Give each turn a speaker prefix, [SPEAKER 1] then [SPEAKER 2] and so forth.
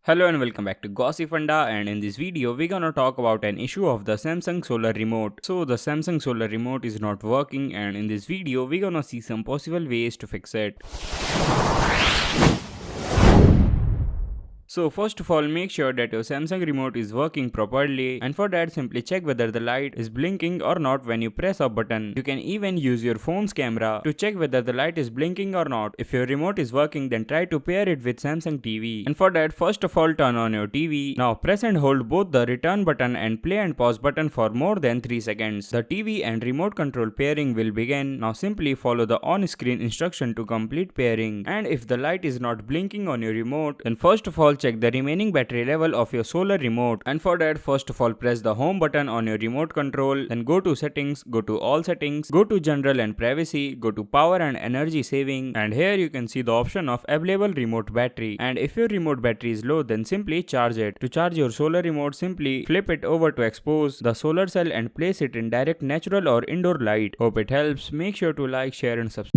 [SPEAKER 1] Hello and welcome back to Gossipfunda, and in this video we're gonna talk about an issue of the Samsung Solar Remote. So the Samsung Solar Remote is not working, and in this video we're gonna see some possible ways to fix it. So first of all, make sure that your Samsung remote is working properly, and for that simply check whether the light is blinking or not when you press a button. You can even use your phone's camera to check whether the light is blinking or not. If your remote is working, then try to pair it with Samsung TV. And for that, first of all, turn on your TV. Now press and hold both the return button and play and pause button for more than 3 seconds. The TV and remote control pairing will begin. Now simply follow the on-screen instruction to complete pairing. And if the light is not blinking on your remote, then first of all check the remaining battery level of your solar remote, and for that first of all press the home button on your remote control, then go to settings, go to all settings, go to general and privacy, go to power and energy saving, and here you can see the option of available remote battery. And if your remote battery is low, then simply charge it. To charge your solar remote, simply flip it over to expose the solar cell and place it in direct natural or indoor light. Hope it helps. Make sure to like, share and subscribe.